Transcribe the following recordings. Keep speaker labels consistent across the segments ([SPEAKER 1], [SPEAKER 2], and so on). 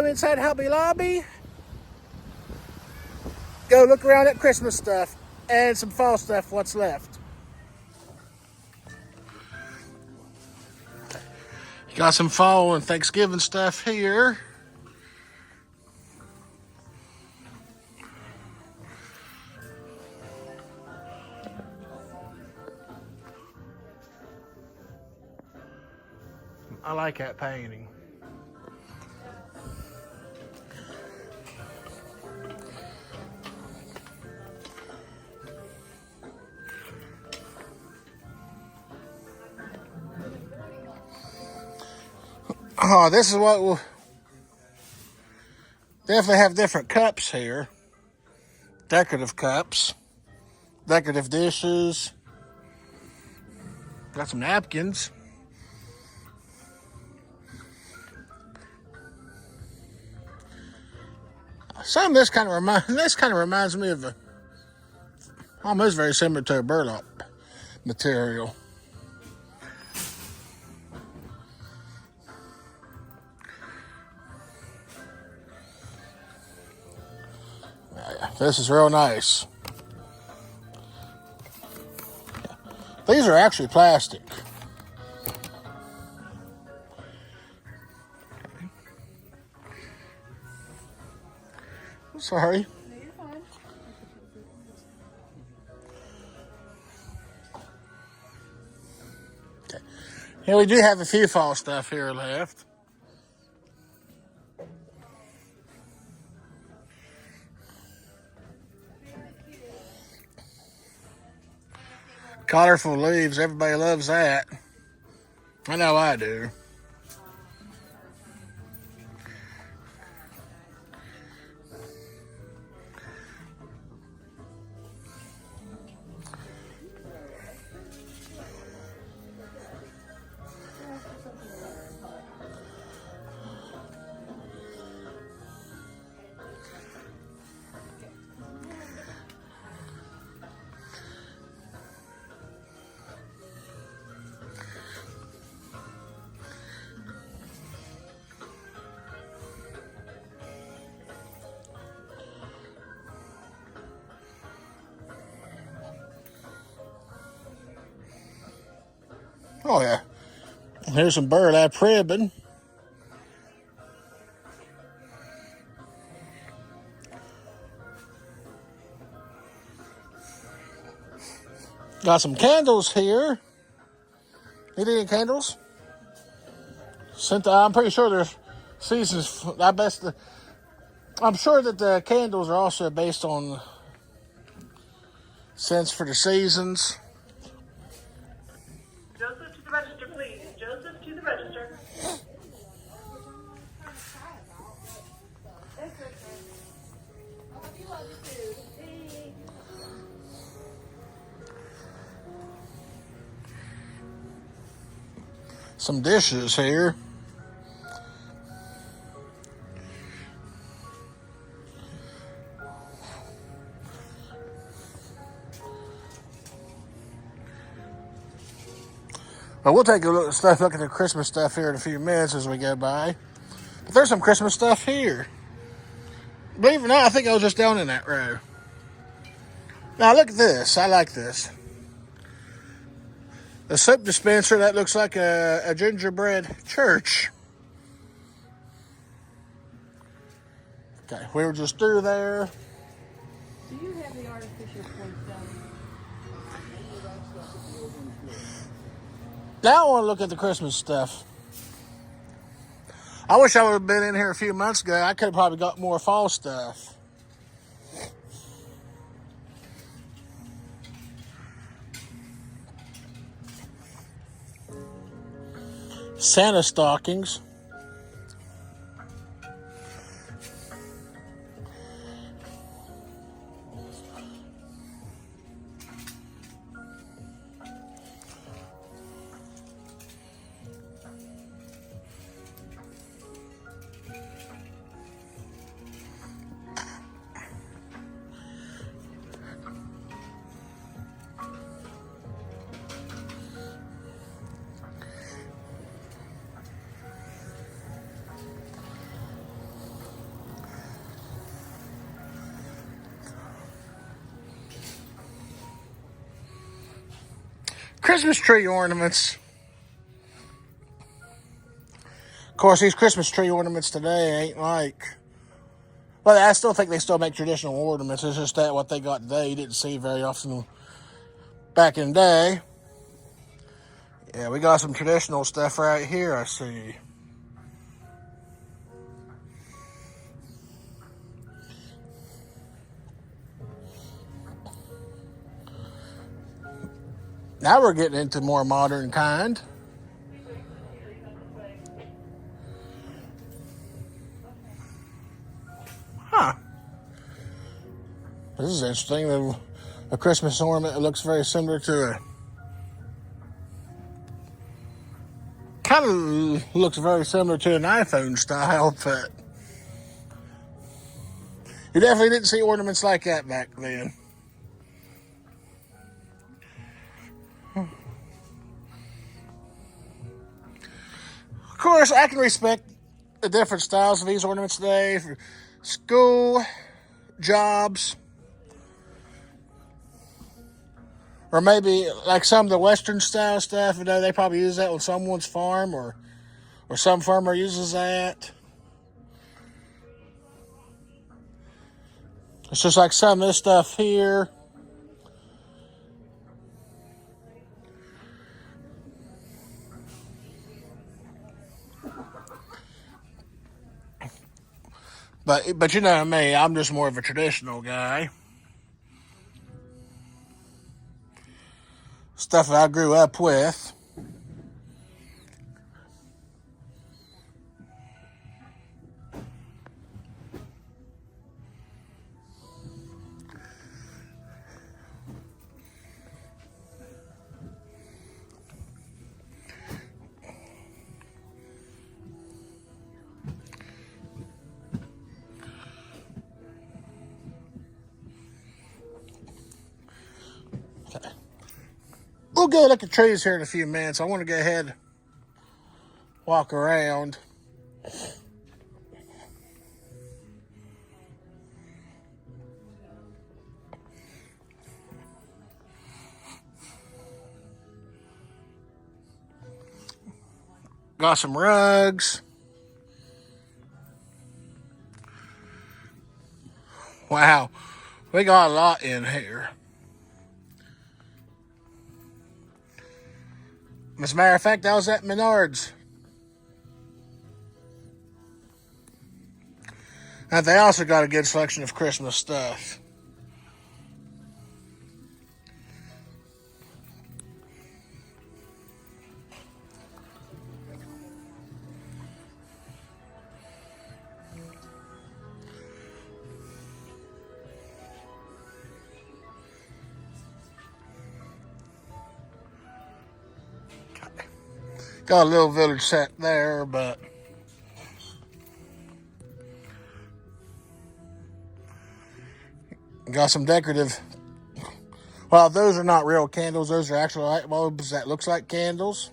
[SPEAKER 1] go inside Hobby Lobby. Go look around at Christmas stuff and some fall stuff, what's left. Got some fall and Thanksgiving stuff here. I like that painting. Oh, this is what we'll definitely have different cups here. Decorative cups, decorative dishes. Got some napkins. Some of this kind of reminds me of almost very similar to a burlap material. This is real nice. These are actually plastic. Sorry.
[SPEAKER 2] No, you're fine.
[SPEAKER 1] Okay. Here we do have a few fall stuff here left. Colorful leaves, everybody loves that. I know I do. Oh yeah. Here's some burlap ribbon. Got some candles here. Need any candles? I'm pretty sure there's seasons. I'm sure that the candles are also based on scents for the seasons.
[SPEAKER 3] Joseph to the register, please. Joseph to the register.
[SPEAKER 1] Some dishes here. But we'll take a look at the Christmas stuff here in a few minutes as we go by. But there's some Christmas stuff here. Believe it or not, I think I was just down in that row. Now look at this. I like this. A soap dispenser that looks like a gingerbread church. Okay, we were just through there.
[SPEAKER 2] Do you have the artificial points done?
[SPEAKER 1] Now I want to look at the Christmas stuff. I wish I would have been in here a few months ago. I could have probably got more fall stuff. Santa stockings. Christmas tree ornaments. Of course, these Christmas tree ornaments today ain't like. Well, I still think they still make traditional ornaments. It's just that what they got today you didn't see very often back in the day. Yeah, we got some traditional stuff right here, I see. Now we're getting into more modern kind. Huh. This is interesting. A Christmas ornament that looks very similar to a... Kind of looks very similar to an iPhone style, but... You definitely didn't see ornaments like that back then. Of course, I can respect the different styles of these ornaments today for school, jobs, or maybe like some of the Western style stuff. You know, they probably use that on someone's farm, or some farmer uses that. It's just like some of this stuff here. But you know me, I'm just more of a traditional guy. Stuff that I grew up with. Okay. We'll go look at trees here in a few minutes. I want to go ahead and walk around. Got some rugs. Wow, we got a lot in here. As a matter of fact, I was at Menards. And they also got a good selection of Christmas stuff. Got a little village set there, but got some decorative. Well, those are not real candles. Those are actual light bulbs that looks like candles.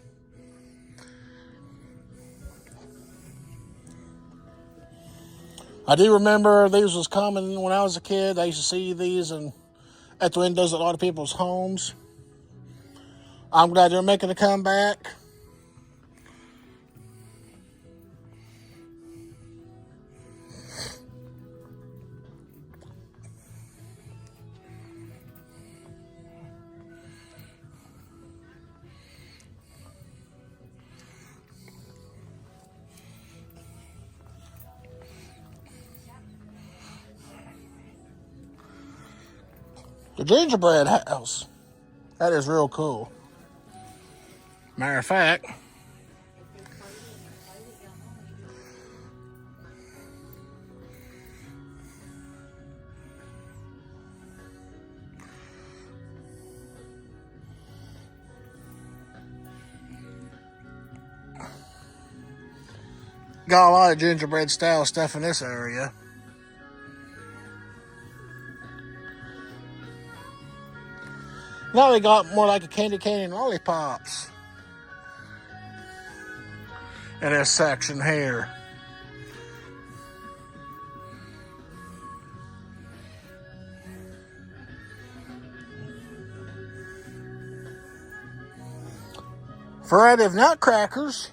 [SPEAKER 1] I do remember these was common when I was a kid. I used to see these at the windows of a lot of people's homes. I'm glad they're making a comeback. The gingerbread house. That is real cool. Matter of fact, got a lot of gingerbread style stuff in this area. Now we got more like a candy cane and lollipops in this section here. Variety of nutcrackers.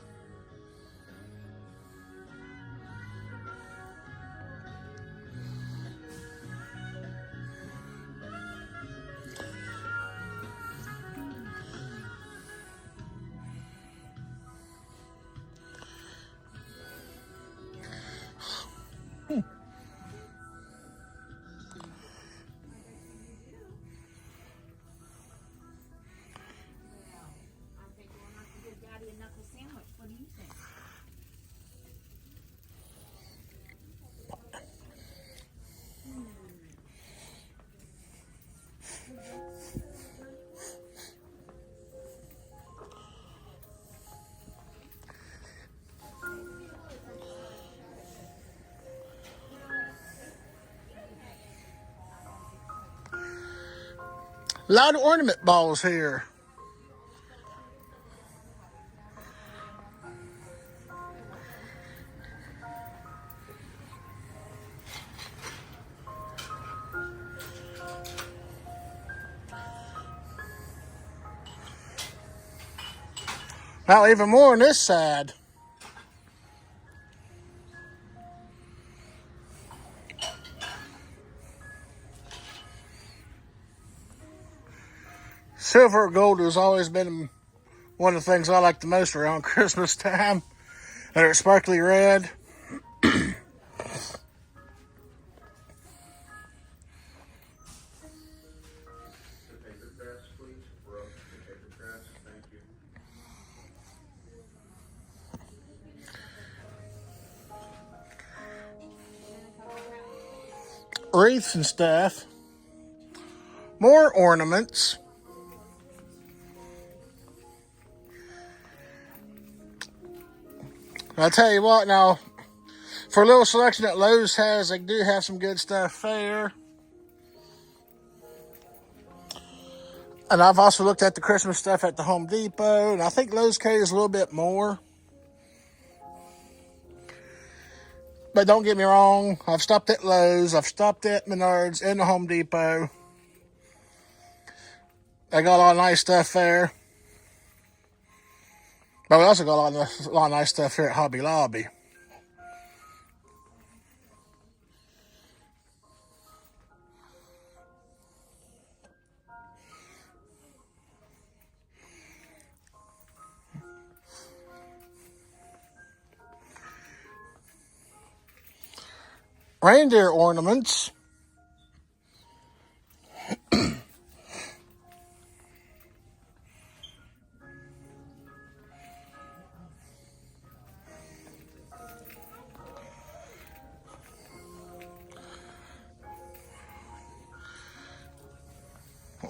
[SPEAKER 1] A lot of ornament balls here. Now even more on this side. Silver or gold has always been one of the things I like the most around Christmas time. They're sparkly red. Wreaths and stuff. More ornaments. I'll tell you what now, for a little selection that Lowe's has, they do have some good stuff there. And I've also looked at the Christmas stuff at the Home Depot, and I think Lowe's carries a little bit more. But don't get me wrong, I've stopped at Lowe's, I've stopped at Menards and the Home Depot. They got a lot of nice stuff there. But we also got a lot of nice stuff here at Hobby Lobby. Reindeer ornaments.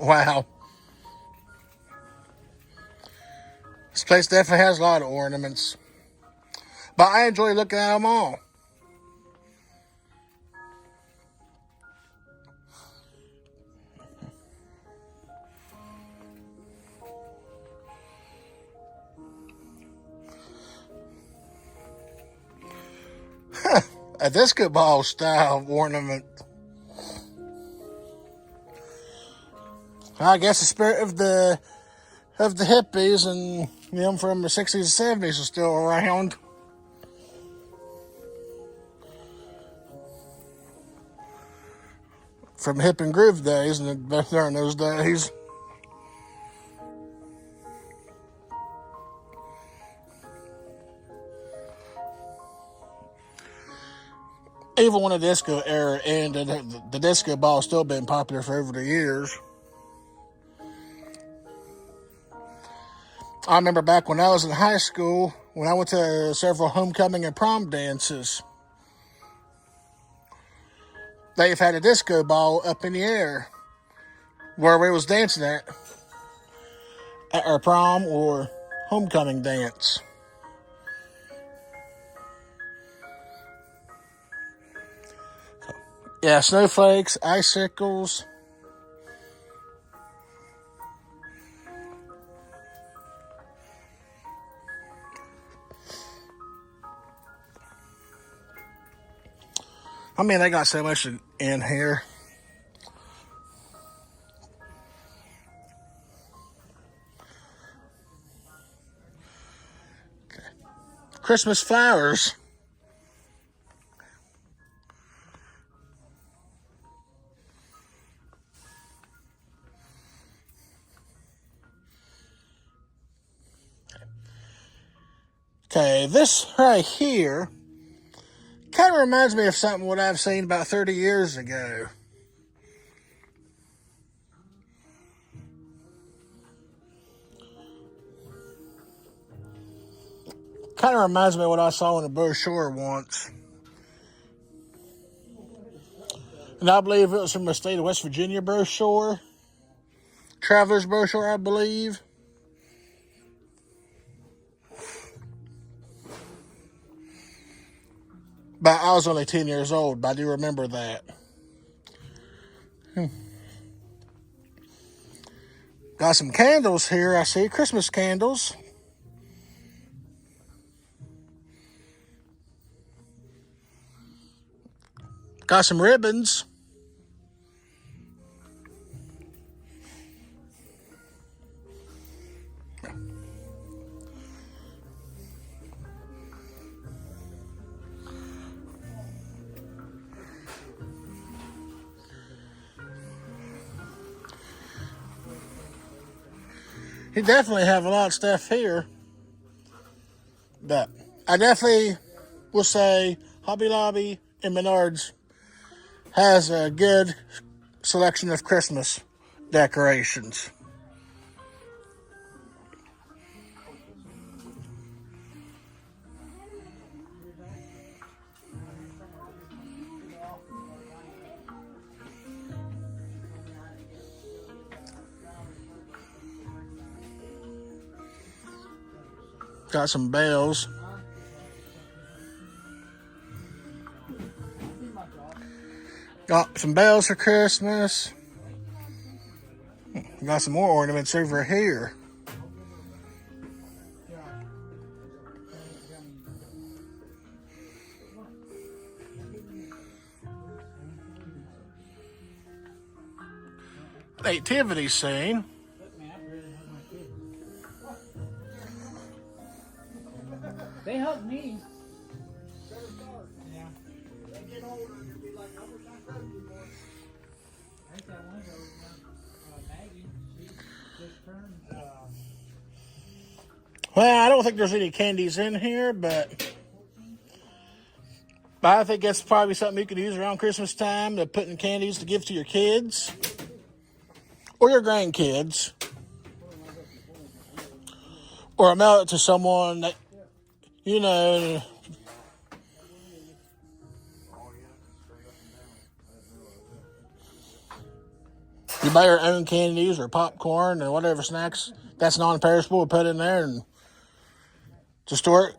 [SPEAKER 1] Wow. This place definitely has a lot of ornaments. But I enjoy looking at them all. A disco ball style ornament. I guess the spirit of the hippies and them from the 60s and 70s are still around. From hip and groove days and during those days. Even when the disco era ended, the disco ball still been popular for over the years. I remember back when I was in high school, when I went to several homecoming and prom dances, they've had a disco ball up in the air where we was dancing at our prom or homecoming dance. Yeah, snowflakes, icicles. I mean, they got so much in here. Christmas flowers. Okay, this right here kind of reminds me of something what I've seen about 30 years ago. Kind of reminds me of what I saw in a brochure once. And I believe it was from the state of West Virginia brochure. Traveler's brochure, I believe. But I was only 10 years old, but I do remember that. Got some candles here, I see. Christmas candles. Got some ribbons. He definitely have a lot of stuff here. But I definitely will say Hobby Lobby and Menards has a good selection of Christmas decorations. Got some bells. Got some bells for Christmas. Got some more ornaments over here. Nativity scene.
[SPEAKER 2] They helped me.
[SPEAKER 4] Yeah. They get older and you'll be like, I wish I could do more.
[SPEAKER 2] I think that one of those, Maggie, she just turned,
[SPEAKER 1] Well, I don't think there's any candies in here, but I think that's probably something you could use around Christmas time, to putting candies to give to your kids or your grandkids, or mail it to someone that, you know, you buy your own candies or popcorn or whatever snacks that's non-perishable, put in there and to store it.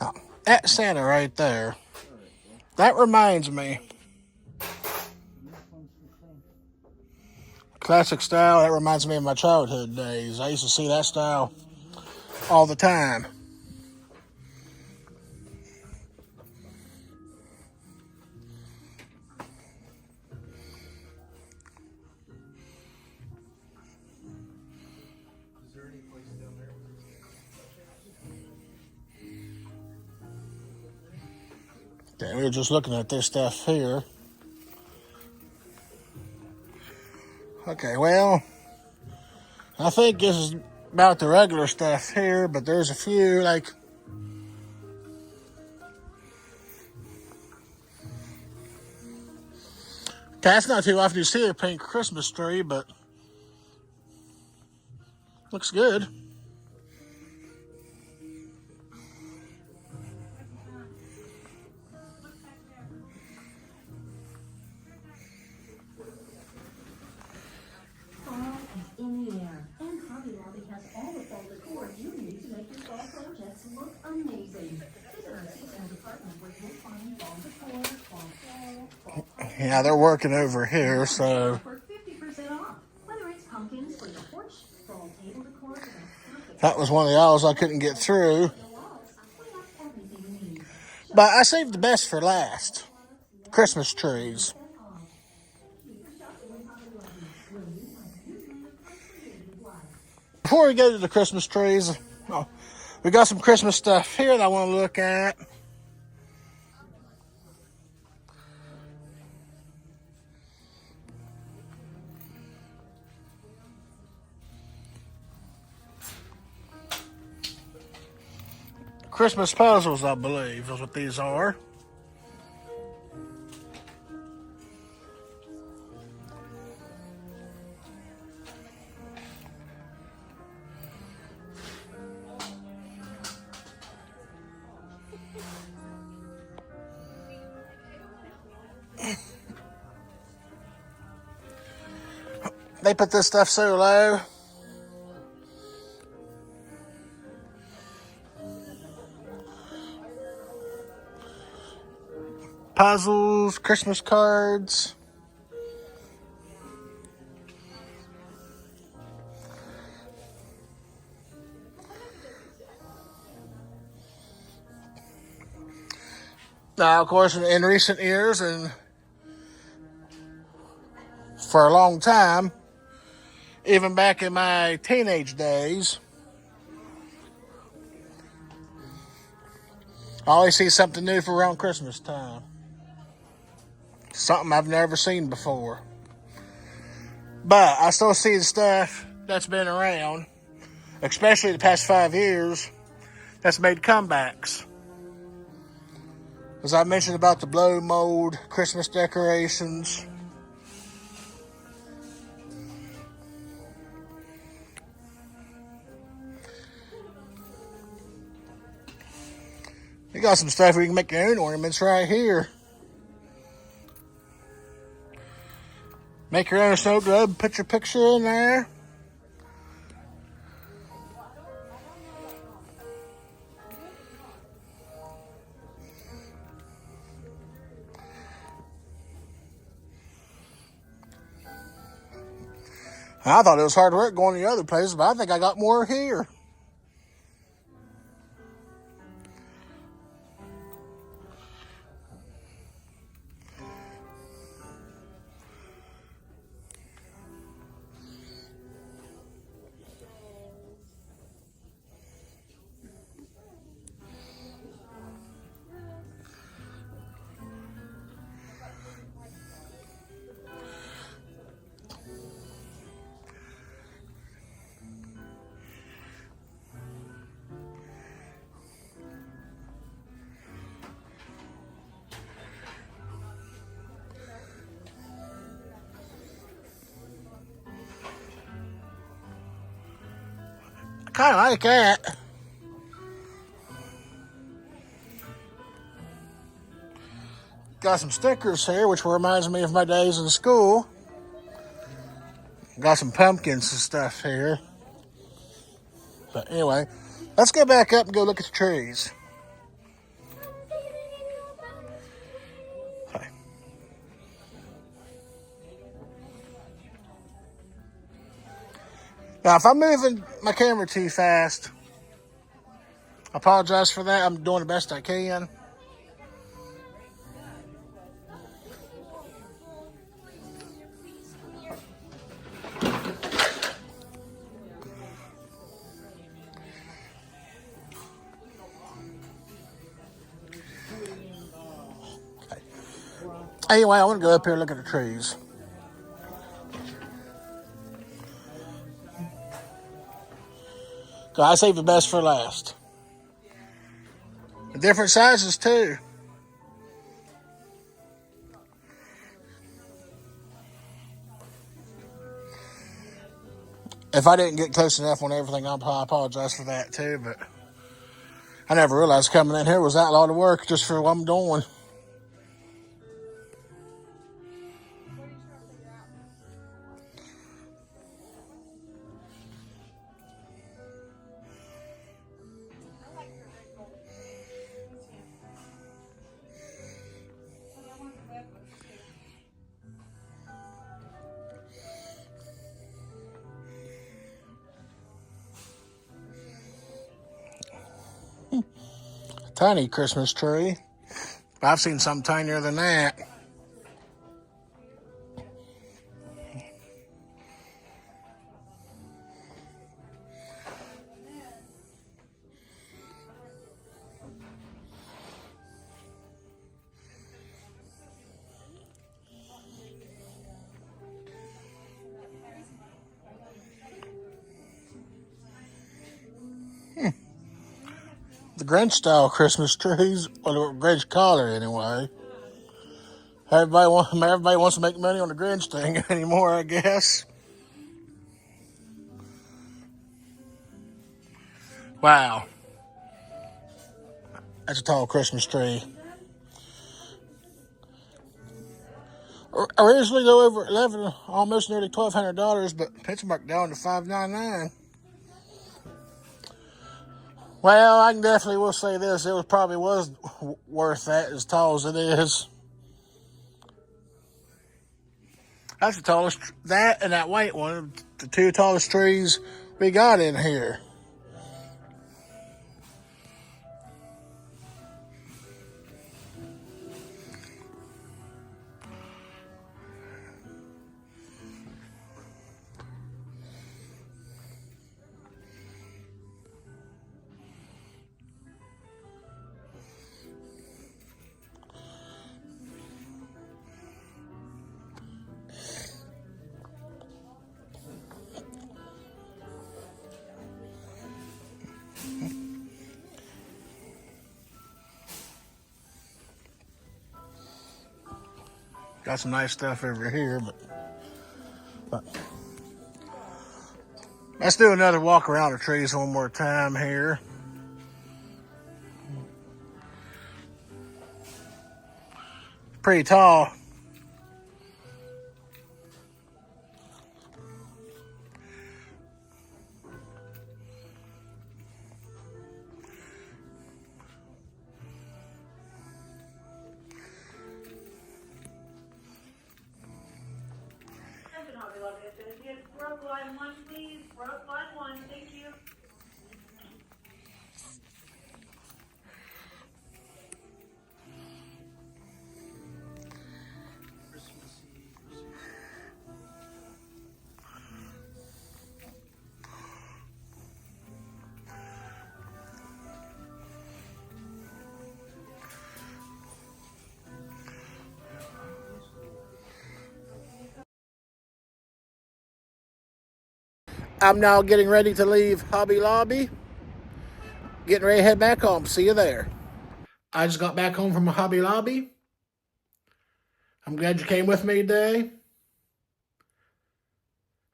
[SPEAKER 1] Oh, that's Santa right there. That reminds me. Classic style, that reminds me of my childhood days. I used to see that style all the time. Okay, we were just looking at this stuff here. Okay, well, I think this is about the regular stuff here, but there's a few, like, that's not too often you see a pink Christmas tree, but looks good.
[SPEAKER 5] Fall is in the air, and Hobby Lobby has all the fall decor you need to make your fall projects look amazing. Visit our seasonal department where you'll find fall decor, fall floral, fall
[SPEAKER 1] Yeah, they're working over here, so
[SPEAKER 5] for 50% off. Whether it's pumpkins for your porch, fall table decor for that perfect
[SPEAKER 1] that was one of the aisles I couldn't get through.
[SPEAKER 5] walls, we have everything
[SPEAKER 1] But I saved the best for last. Christmas trees. Before we go to the Christmas trees, we got some Christmas stuff here that I want to look at. Christmas puzzles, I believe, is what these are. They put this stuff so low. Puzzles, Christmas cards. Now, of course, in recent years and for a long time, even back in my teenage days, I always see something new for around Christmas time. Something I've never seen before. But I still see the stuff that's been around, especially the past 5 years, that's made comebacks. As I mentioned about the blow mold Christmas decorations. You got some stuff where you can make your own ornaments right here. Make your own snow globe, put your picture in there. I thought it was hard work going to the other places, but I think I got more here. Kind of like that. Got some stickers here, which reminds me of my days in school. Got some pumpkins and stuff here. But anyway, let's go back up and go look at the trees. Okay. Now, if I'm moving my camera too fast, I apologize for that. I'm doing the best I can. Anyway, I want to go up here and look at the trees. So I saved the best for last. The different sizes too. If I didn't get close enough on everything, I apologize for that too. But I never realized coming in here was that lot of work just for what I'm doing. Tiny Christmas tree. But I've seen some tinier than that. The Grinch style Christmas trees, or the Grinch collar anyway. Everybody wants to make money on the Grinch thing anymore, I guess. Wow, that's a tall Christmas tree. Originally, though, over 11, almost nearly $1,200, but it's marked down to $599. Well, I can definitely will say this: it was worth that, as tall as it is. That's the tallest. That and that white one, the two tallest trees we got in here. Got some nice stuff over here, but let's do another walk around the trees one more time here. Pretty tall.
[SPEAKER 3] Hobby Lobby Associates. We're up line 1, please. We're up line 1. Thank you.
[SPEAKER 1] I'm now getting ready to leave Hobby Lobby. Getting ready to head back home. See you there. I just got back home from Hobby Lobby. I'm glad you came with me today.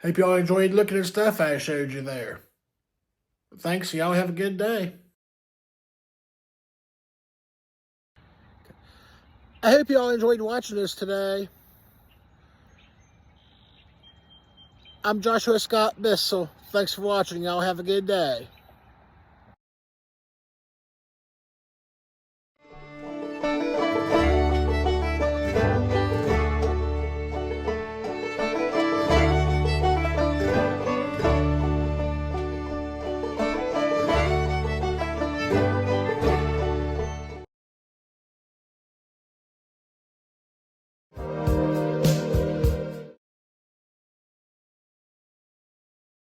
[SPEAKER 1] Hope y'all enjoyed looking at stuff I showed you there. Thanks. Y'all have a good day. I hope y'all enjoyed watching this today. I'm Joshua Scott Bissell. Thanks for watching. Y'all have a good day.